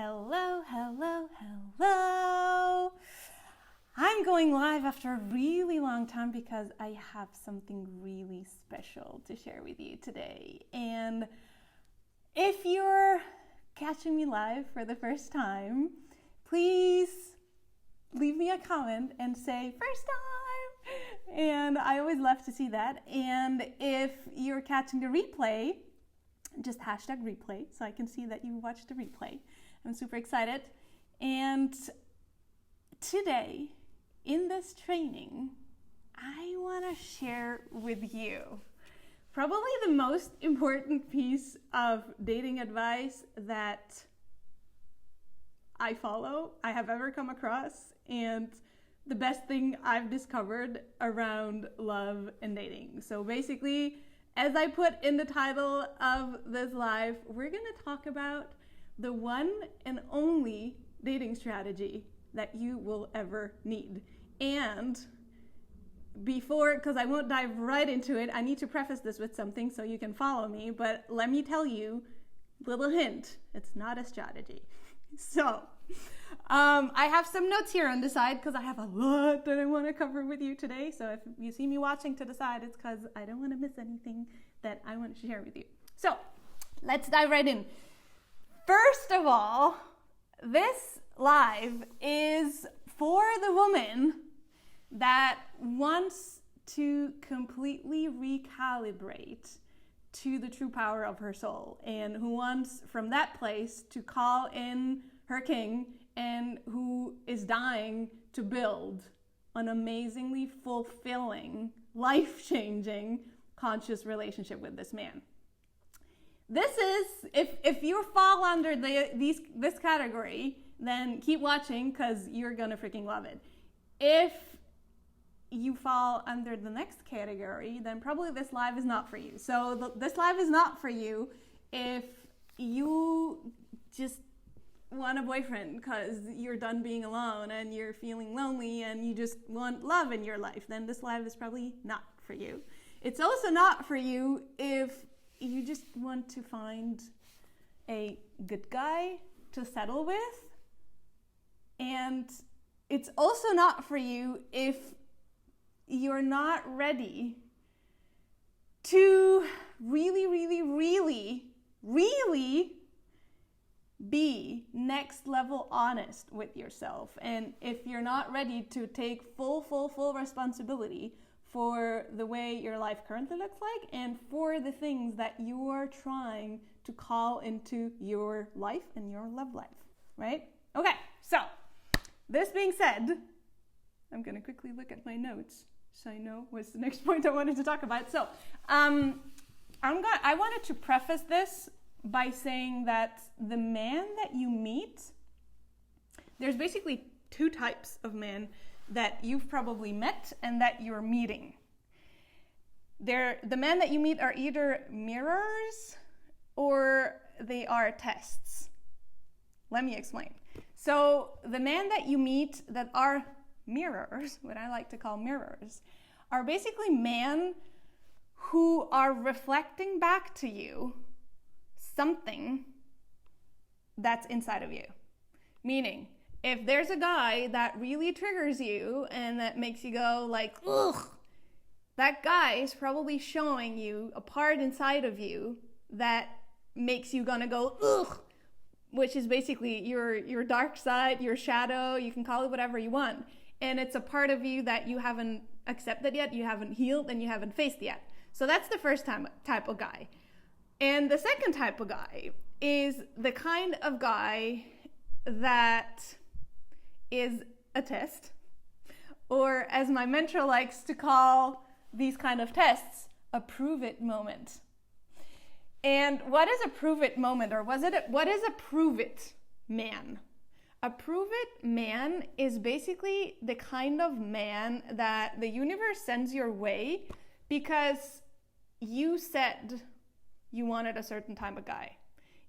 Hello, hello, hello. I'm going live after a really long time because I have something really special to share with you today. And if you're catching me live for the first time, please leave me a comment and say first time. And I always love to see that. And if you're catching the replay, just hashtag replay so I can see that you watched the replay. I'm super excited. And today in this training, I want to share with you probably the most important piece of dating advice that I have ever come across, and the best thing I've discovered around love and dating. So basically, as I put in the title of this live, we're going to talk about the one and only dating strategy that you will ever need. And because I won't dive right into it, I need to preface this with something so you can follow me. But let me tell you, little hint, it's not a strategy. So I have some notes here on the side because I have a lot that I want to cover with you today. So if you see me watching to the side, it's because I don't want to miss anything that I want to share with you. So let's dive right in. First of all, this live is for the woman that wants to completely recalibrate to the true power of her soul, and who wants from that place to call in her king, and who is dying to build an amazingly fulfilling, life-changing, conscious relationship with this man. This is, if you fall under this category, then keep watching because you're gonna freaking love it. If you fall under the next category, then probably this live is not for you. So this live is not for you if you just want a boyfriend because you're done being alone and you're feeling lonely and you just want love in your life. Then this live is probably not for you. It's also not for you if you just want to find a good guy to settle with. And it's also not for you if you're not ready to really be next level honest with yourself. And if you're not ready to take full responsibility for the way your life currently looks like and for the things that you are trying to call into your life and your love life, right? Okay, so this being said, I'm going to quickly look at my notes so I know what's the next point I wanted to talk about. So I wanted to preface this by saying that the man that you meet, there's basically two types of men that you've probably met and that you're meeting. The men that you meet are either mirrors or they are tests. Let me explain. So the men that you meet that are mirrors, what I like to call mirrors, are basically men who are reflecting back to you something that's inside of you. Meaning, if there's a guy that really triggers you and that makes you go like, ugh, that guy is probably showing you a part inside of you that makes you gonna go, ugh, which is basically your dark side, your shadow, you can call it whatever you want. And it's a part of you that you haven't accepted yet, you haven't healed, and you haven't faced yet. So that's the first type of guy. And the second type of guy is the kind of guy that is a test, or as my mentor likes to call these kind of tests, a prove it moment. And what is a prove it moment, or what is a prove it man? A prove it man is basically the kind of man that the universe sends your way because you said you wanted a certain type of guy.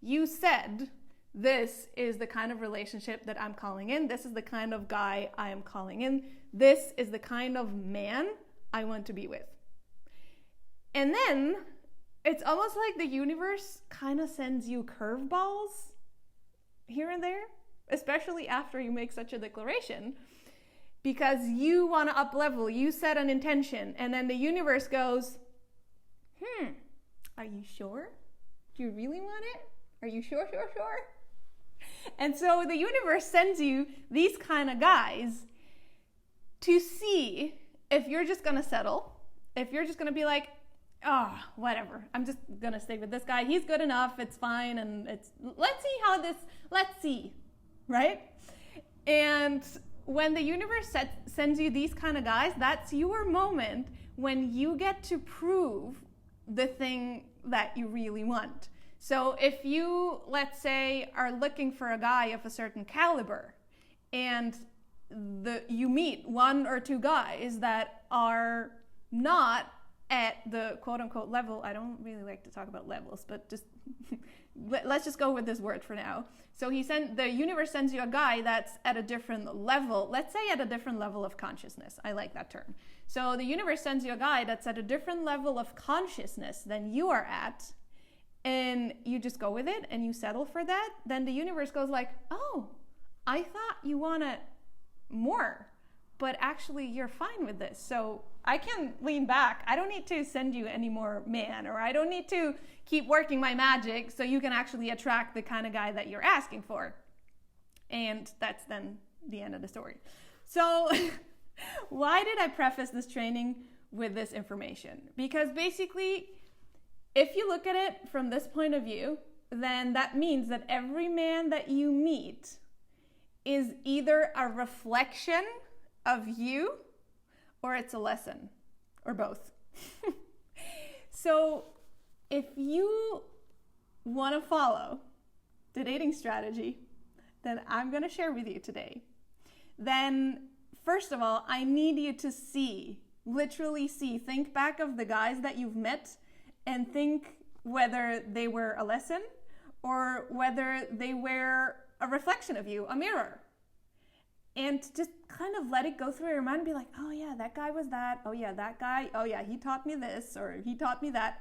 You said, this is the kind of relationship that I'm calling in. This is the kind of guy I am calling in. This is the kind of man I want to be with. And then it's almost like the universe kind of sends you curveballs here and there, especially after you make such a declaration, because you want to up level, you set an intention, and then the universe goes, are you sure? Do you really want it? Are you sure? And so the universe sends you these kind of guys to see if you're just going to settle, if you're just going to be like, oh, whatever, I'm just going to stay with this guy. He's good enough. It's fine. And let's see, right? And when the universe sends you these kind of guys, that's your moment when you get to prove the thing that you really want. So if you, let's say, are looking for a guy of a certain caliber, and you meet one or two guys that are not at the quote-unquote level. I don't really like to talk about levels, but just let's just go with this word for now. So the universe sends you a guy that's at a different level, let's say at a different level of consciousness. I like that term. So the universe sends you a guy that's at a different level of consciousness than you are at, and you just go with it and you settle for that. Then the universe goes like, oh, I thought you wanted more, but actually you're fine with this. So I can lean back. I don't need to send you any more man, or I don't need to keep working my magic so you can actually attract the kind of guy that you're asking for. And that's then the end of the story. So why did I preface this training with this information? Because basically, if you look at it from this point of view, then that means that every man that you meet is either a reflection of you, or it's a lesson, or both. So if you want to follow the dating strategy that I'm going to share with you today, then first of all, I need you to literally think back of the guys that you've met and think whether they were a lesson or whether they were a reflection of you, a mirror. And just kind of let it go through your mind and be like, oh yeah, that guy was that. Oh yeah, that guy. Oh yeah, he taught me this, or he taught me that.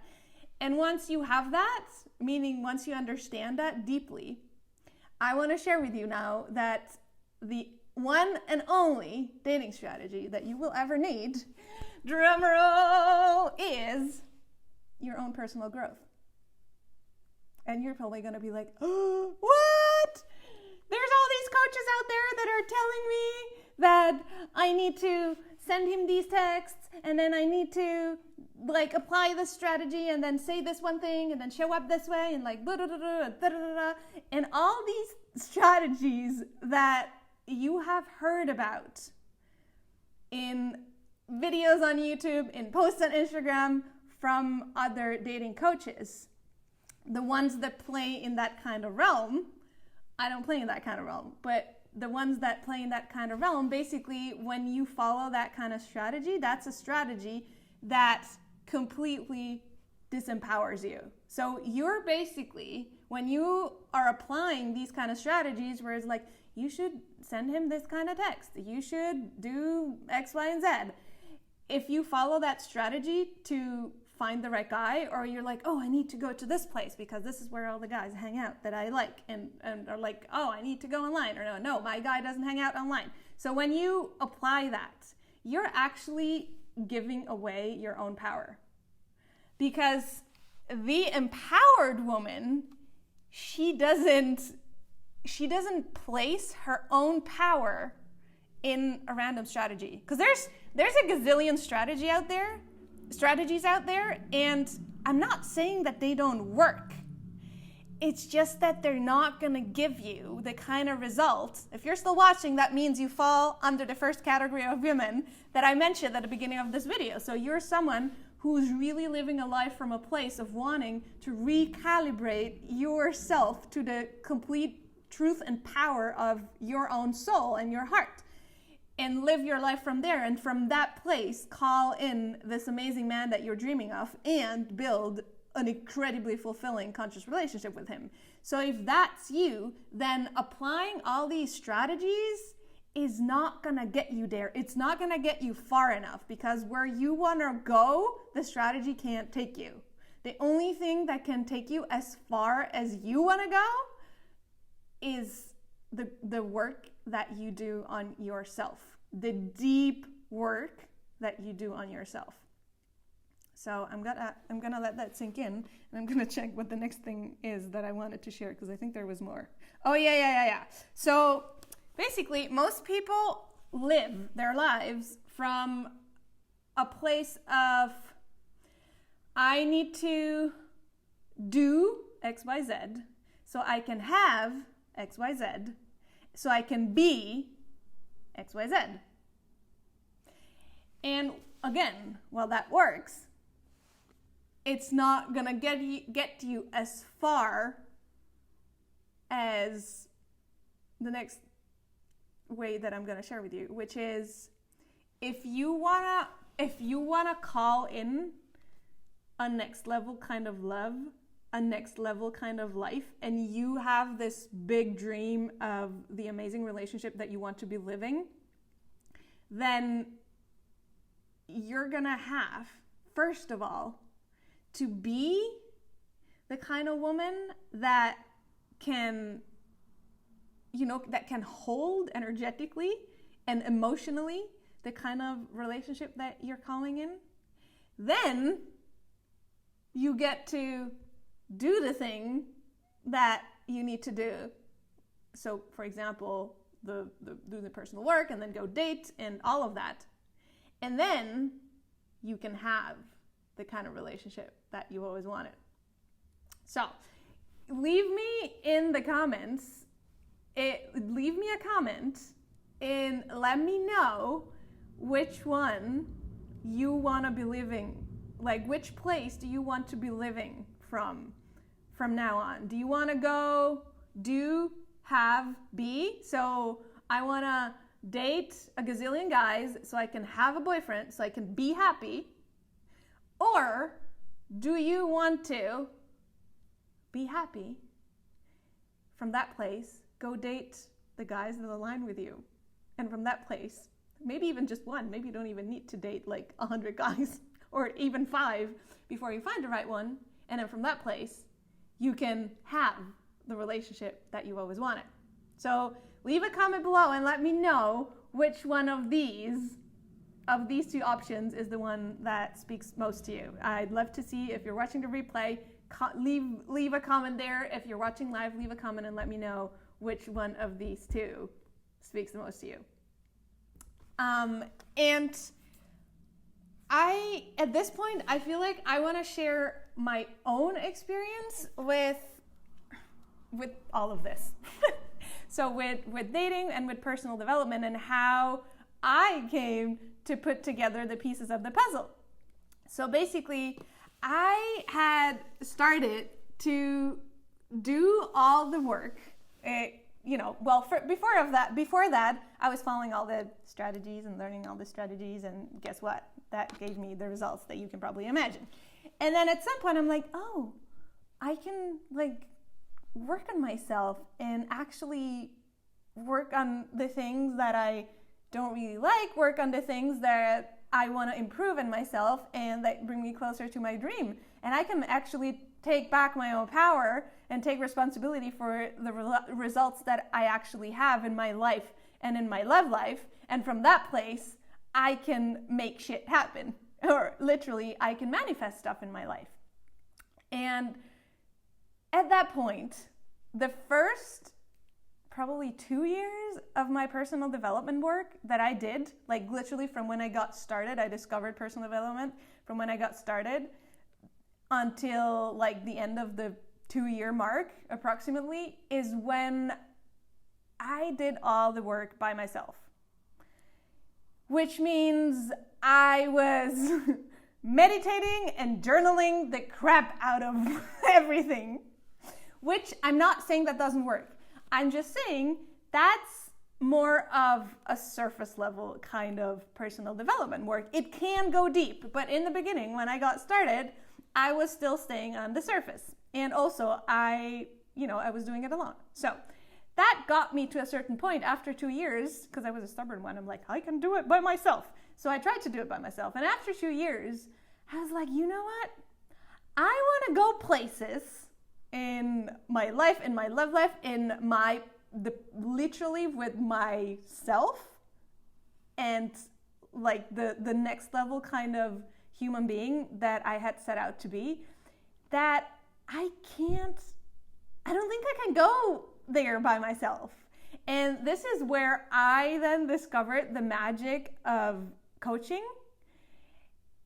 And once you have that, meaning once you understand that deeply, I want to share with you now that the one and only dating strategy that you will ever need, drumroll, is your own personal growth. And you're probably going to be like, oh, what? There's all these coaches out there that are telling me that I need to send him these texts, and then I need to apply this strategy, and then say this one thing, and then show up this way, and blah, blah, blah, blah, blah, blah, blah. And all these strategies that you have heard about in videos on YouTube, in posts on Instagram from other dating coaches, the ones that play in that kind of realm. I don't play in that kind of realm, but the ones that play in that kind of realm, basically when you follow that kind of strategy, that's a strategy that completely disempowers you. So you're basically, when you are applying these kind of strategies where it's like, you should send him this kind of text, you should do X, Y, and Z. If you follow that strategy to find the right guy, or you're like, oh, I need to go to this place because this is where all the guys hang out that I like, and are like, oh, I need to go online, or no, my guy doesn't hang out online. So when you apply that, you're actually giving away your own power, because the empowered woman, she doesn't place her own power in a random strategy, because there's a gazillion strategies out there, and I'm not saying that they don't work. It's just that they're not going to give you the kind of result. If you're still watching, that means you fall under the first category of women that I mentioned at the beginning of this video. So you're someone who's really living a life from a place of wanting to recalibrate yourself to the complete truth and power of your own soul and your heart, and live your life from there, and from that place call in this amazing man that you're dreaming of and build an incredibly fulfilling conscious relationship with him. So if that's you, then applying all these strategies is not gonna get you there. It's not gonna get you far enough, because where you wanna go, the strategy can't take you. The only thing that can take you as far as you wanna go is the work that you do on yourself, the deep work that you do on yourself. So I'm gonna let that sink in, and I'm gonna check what the next thing is that I wanted to share, because I think there was more. Oh yeah. So basically, most people live their lives from a place of, I need to do XYZ so I can have XYZ, so I can be XYZ. And again, while that works, it's not gonna get you as far as the next way that I'm gonna share with you, which is, if you wanna call in a next level kind of love, a next level kind of life, and you have this big dream of the amazing relationship that you want to be living, then you're gonna have, first of all, to be the kind of woman that can, that can hold energetically and emotionally the kind of relationship that you're calling in. Then you get to do the thing that you need to do. So, for example, do the personal work, and then go date and all of that. And then you can have the kind of relationship that you always wanted. So, leave me in the comments. Leave me a comment and let me know which one you want to be living. Like, which place do you want to be living from now on? Do you want to go do, have, be? So I want to date a gazillion guys so I can have a boyfriend, so I can be happy? Or do you want to be happy? From that place, go date the guys that align with you. And from that place, maybe even just one, maybe you don't even need to date like 100 guys or even 5 before you find the right one. And then from that place, you can have the relationship that you've always wanted. So leave a comment below and let me know which one of these two options is the one that speaks most to you. I'd love to see, if you're watching the replay, leave a comment there. If you're watching live, leave a comment and let me know which one of these two speaks the most to you. And at this point, I feel like I want to share my own experience with all of this. So with dating and with personal development, and how I came to put together the pieces of the puzzle. So basically, I had started to do all the work. Before that, I was following all the strategies and learning all the strategies, and guess what? That gave me the results that you can probably imagine. And then at some point, I'm like, oh, I can work on myself and actually work on the things that I don't really like, work on the things that I want to improve in myself and that bring me closer to my dream. And I can actually take back my own power and take responsibility for the results that I actually have in my life and in my love life. And from that place, I can make shit happen. Or literally, I can manifest stuff in my life. And at that point, the first probably 2 years of my personal development work that I did, like literally from when I got started, I discovered personal development from when I got started until like the end of the 2-year mark approximately, is when I did all the work by myself. Which means I was meditating and journaling the crap out of everything. Which I'm not saying that doesn't work. I'm just saying that's more of a surface level kind of personal development work. It can go deep, but in the beginning, when I got started, I was still staying on the surface. And also, I was doing it alone. So that got me to a certain point after 2 years, because I was a stubborn one. I'm like, I can do it by myself. So I tried to do it by myself. And after 2 years, I was like, you know what? I want to go places in my life, in my love life, in literally with myself, and like the next level kind of human being that I had set out to be, that I don't think I can go there by myself. And this is where I then discovered the magic of coaching,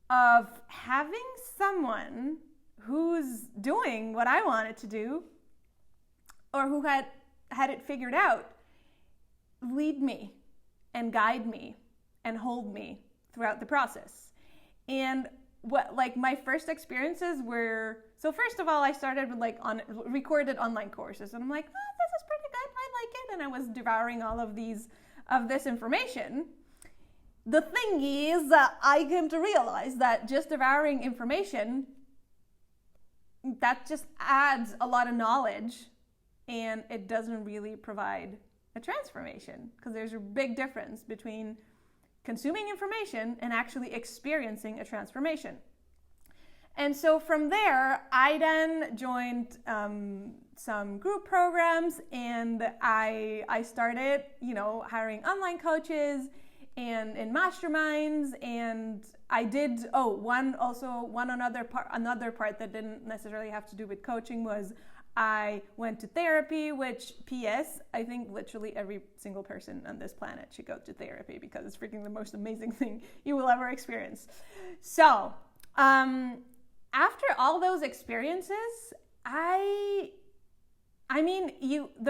of having someone who's doing what I wanted to do, or who had it figured out, lead me and guide me and hold me throughout the process. And what, like, my first experiences were, so first of all, I started with recorded online courses, and I'm like, oh, this is pretty good, I like it, and I was devouring all of this information. The thing is that I came to realize that just devouring information, that just adds a lot of knowledge, and it doesn't really provide a transformation, because there's a big difference between consuming information and actually experiencing a transformation. And so from there, I then joined some group programs, and I started, hiring online coaches and in masterminds. And I did another part that didn't necessarily have to do with coaching was I went to therapy, which, P.S., I think literally every single person on this planet should go to therapy, because it's freaking the most amazing thing you will ever experience. So, after all those experiences, the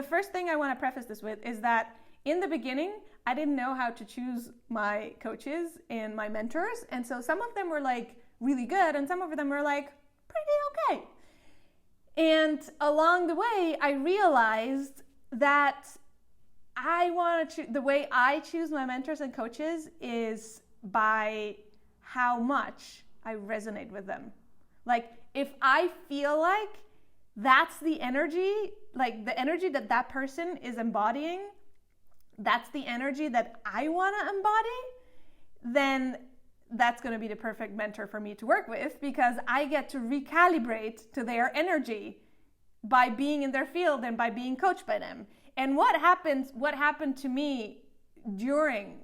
first thing I want to preface this with is that in the beginning, I didn't know how to choose my coaches and my mentors. And so some of them were like really good, and some of them were like pretty okay. And along the way, I realized that the way I choose my mentors and coaches is by how much I resonate with them. Like, if I feel like that's the energy, like the energy that person is embodying, that's the energy that I want to embody, then that's going to be the perfect mentor for me to work with, because I get to recalibrate to their energy by being in their field and by being coached by them. And what happened to me during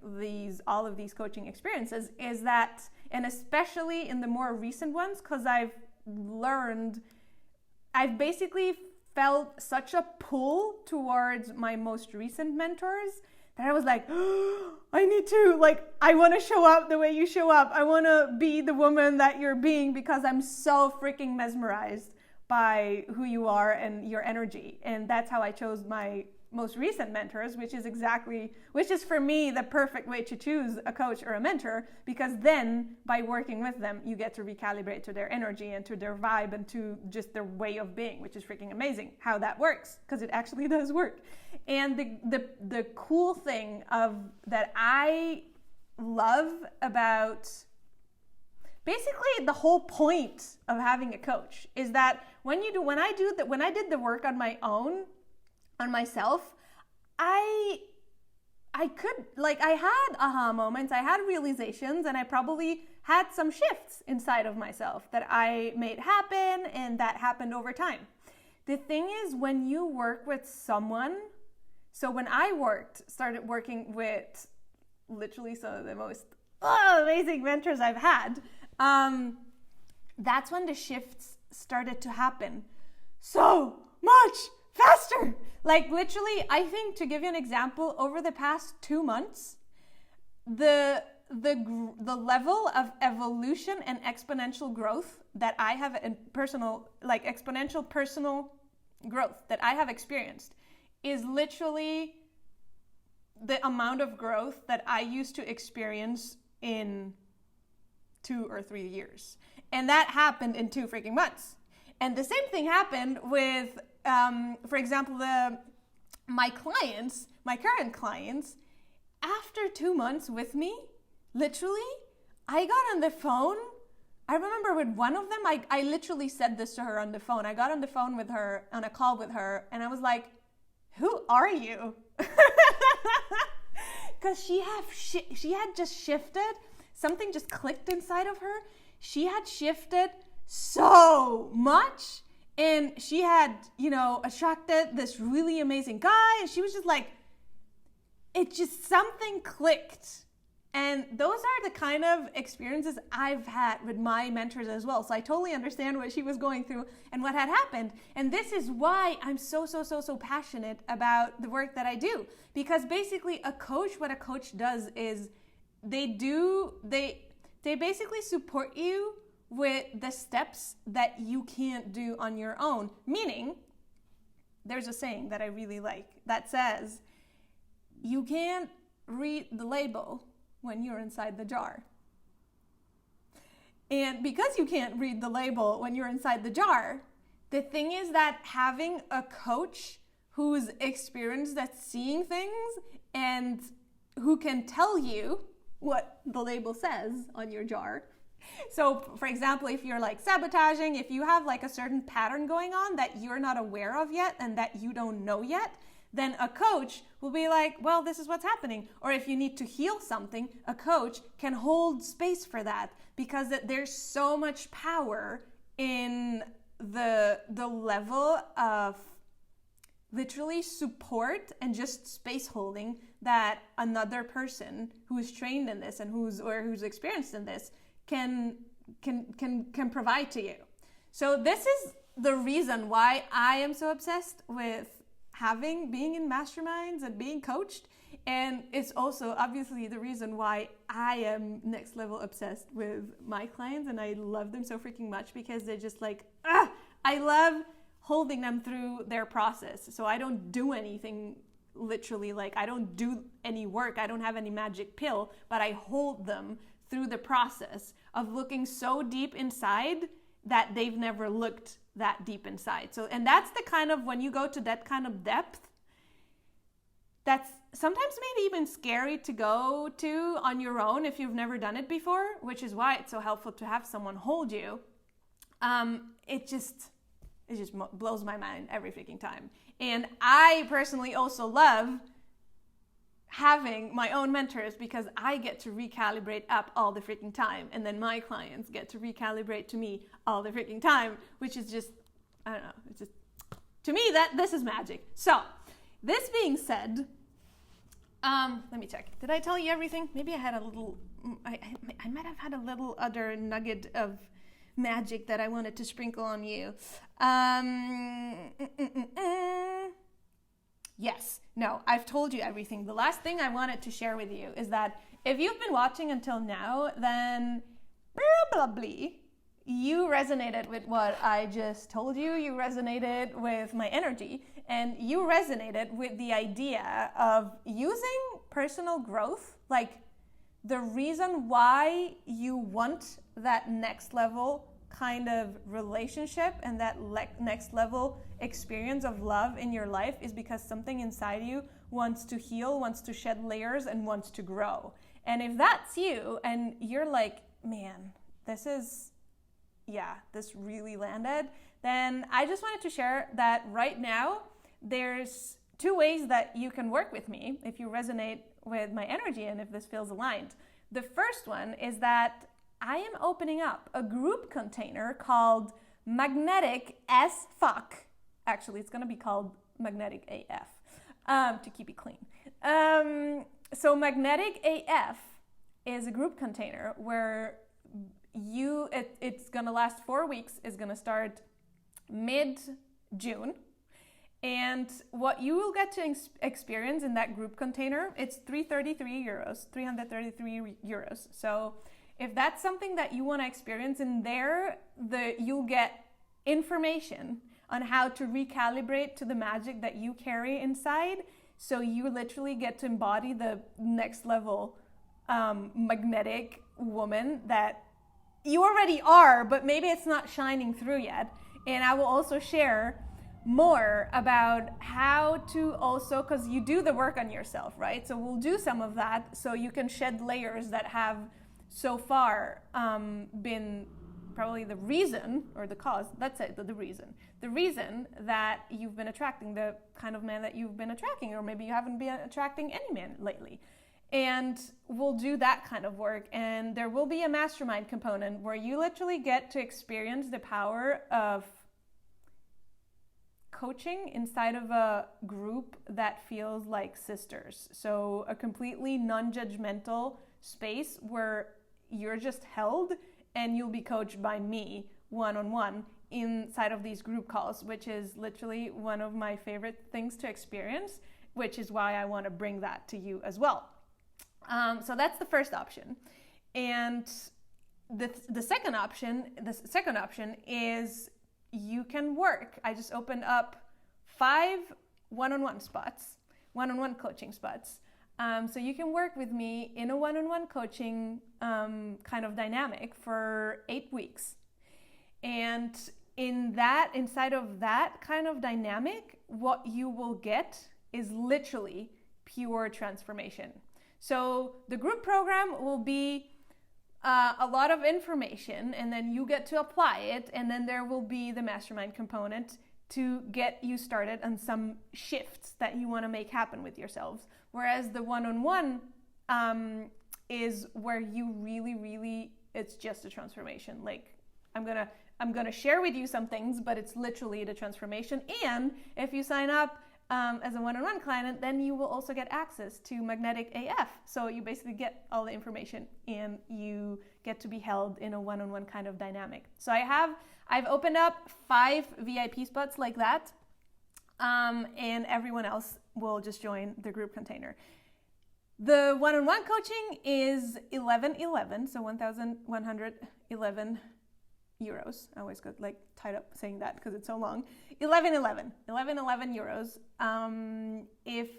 all of these coaching experiences is that, and especially in the more recent ones, because I've basically felt such a pull towards my most recent mentors that I was like, oh, I want to show up the way you show up. I want to be the woman that you're being, because I'm so freaking mesmerized by who you are and your energy. And that's how I chose my most recent mentors, which is for me the perfect way to choose a coach or a mentor, because then by working with them, you get to recalibrate to their energy and to their vibe and to just their way of being, which is freaking amazing how that works, because it actually does work. And the cool thing that I love about basically the whole point of having a coach is that when I did the work on my own, on myself, I had aha moments, I had realizations, and I probably had some shifts inside of myself that I made happen, and that happened over time. The thing is, when you work with someone, so when I started working with literally some of the most amazing mentors I've had, that's when the shifts started to happen so much faster. Like, literally, I think, to give you an example, over the past 2 months, the level of evolution and exponential growth that I have in exponential personal growth that I have experienced is literally the amount of growth that I used to experience in 2 or 3 years. And that happened in 2 freaking months. And the same thing happened with, for example, my current clients, after 2 months with me, literally, I got on the phone. I remember with one of them, I literally said this to her on the phone. I got on the phone with her, on a call with her, and I was like, who are you? Because she had just shifted. Something just clicked inside of her. She had shifted so much And she had, attracted this really amazing guy. And she was just like, it just something clicked. And those are the kind of experiences I've had with my mentors as well. So I totally understand what she was going through and what had happened. And this is why I'm so passionate about the work that I do. Because basically what a coach does is they basically support you with the steps that you can't do on your own. Meaning, there's a saying that I really like that says, you can't read the label when you're inside the jar. And because you can't read the label when you're inside the jar, the thing is that having a coach who's experienced at seeing things and who can tell you what the label says on your jar. So for example, if you're like sabotaging, if you have like a certain pattern going on that you're not aware of yet and that you don't know yet, then a coach will be like, well, this is what's happening. Or if you need to heal something, a coach can hold space for that, because there's so much power in the level of literally support and just space holding that another person who is trained in this and who's experienced in this can provide to you. So this is the reason why I am so obsessed with being in masterminds and being coached. And it's also obviously the reason why I am next level obsessed with my clients, and I love them so freaking much, because they're just like, I love holding them through their process. So I don't do anything literally, like I don't do any work, I don't have any magic pill, but I hold them through the process of looking so deep inside that they've never looked that deep inside. So, and that's the kind of, when you go to that kind of depth, that's sometimes maybe even scary to go to on your own if you've never done it before, which is why it's so helpful to have someone hold you. It just blows my mind every freaking time. And I personally also love having my own mentors, because I get to recalibrate up all the freaking time, and then my clients get to recalibrate to me all the freaking time, which is just, I don't know, it's just, to me, this is magic. So, this being said, let me check. Did I tell you everything? Maybe I had a little, I might have had a little other nugget of magic that I wanted to sprinkle on you. Yes, no, I've told you everything. The last thing I wanted to share with you is that if you've been watching until now, then probably you resonated with what I just told you. You resonated with my energy, and you resonated with the idea of using personal growth, like the reason why you want that next level kind of relationship and that next level experience of love in your life is because something inside you wants to heal, wants to shed layers, and wants to grow. And if that's you and you're like, man, this really landed, then I just wanted to share that right now there's 2 ways that you can work with me if you resonate with my energy and if this feels aligned. The first one is that I am opening up a group container called Magnetic as Fuck. Actually, it's going to be called Magnetic AF to keep it clean. So Magnetic AF is a group container where it's going to last 4 weeks. It's going to start mid-June. And what you will get to experience in that group container, it's 333 euros. So if that's something that you want to experience in there, you'll get information on how to recalibrate to the magic that you carry inside. So you literally get to embody the next level magnetic woman that you already are, but maybe it's not shining through yet. And I will also share more about how to also, because you do the work on yourself, right? So we'll do some of that so you can shed layers that have so far been probably the reason, or the cause, let's say the reason that you've been attracting the kind of man that you've been attracting, or maybe you haven't been attracting any man lately. And we'll do that kind of work. And there will be a mastermind component where you literally get to experience the power of coaching inside of a group that feels like sisters. So a completely non-judgmental space where you're just held and you'll be coached by me one-on-one inside of these group calls, which is literally one of my favorite things to experience, which is why I want to bring that to you as well. So that's the first option. And the second option is you can work. I just opened up 5 one-on-one spots, one-on-one coaching spots. So you can work with me in a one-on-one coaching kind of dynamic for 8 weeks. And inside of that kind of dynamic, what you will get is literally pure transformation. So the group program will be a lot of information, and then you get to apply it, and then there will be the mastermind component to get you started on some shifts that you want to make happen with yourselves. Whereas the one-on-one is where you really, it's just a transformation. Like I'm gonna share with you some things, but it's literally the transformation. And if you sign up as a one-on-one client, then you will also get access to Magnetic AF. So you basically get all the information and you get to be held in a one-on-one kind of dynamic. So I've opened up 5 VIP spots like that, and everyone else will just join the group container. The one-on-one coaching is 1111, so 1,111 euros. I always got like tied up saying that because it's so long. 1111 euros. If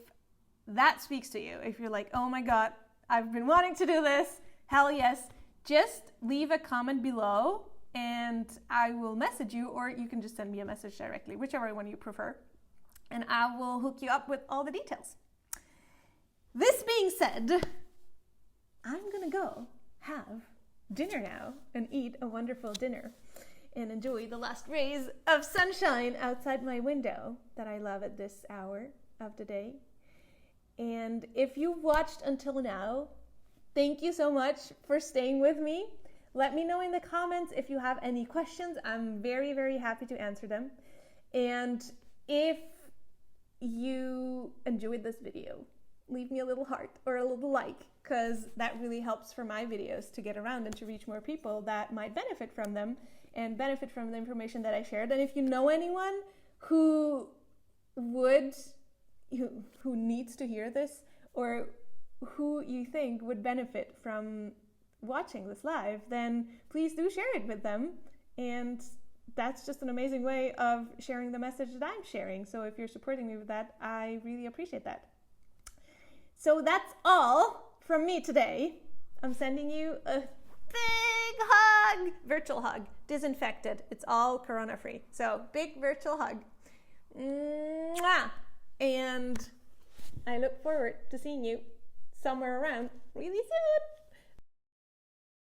that speaks to you, if you're like, oh my God, I've been wanting to do this, hell yes, just leave a comment below and I will message you, or you can just send me a message directly, whichever one you prefer, and I will hook you up with all the details. This being said, I'm gonna go have dinner now and eat a wonderful dinner and enjoy the last rays of sunshine outside my window that I love at this hour of the day. And if you watched until now, thank you so much for staying with me. Let me know in the comments if you have any questions. I'm very happy to answer them. And if you enjoyed this video, leave me a little heart or a little like, because that really helps for my videos to get around and to reach more people that might benefit from them and benefit from the information that I shared. And if you know anyone who needs to hear this, or who you think would benefit from watching this live, then please do share it with them. And that's just an amazing way of sharing the message that I'm sharing. So if you're supporting me with that, I really appreciate that. So that's all from me today. I'm sending you a big hug, virtual hug, disinfected. It's all corona free. So big virtual hug. Mwah! And I look forward to seeing you somewhere around really soon.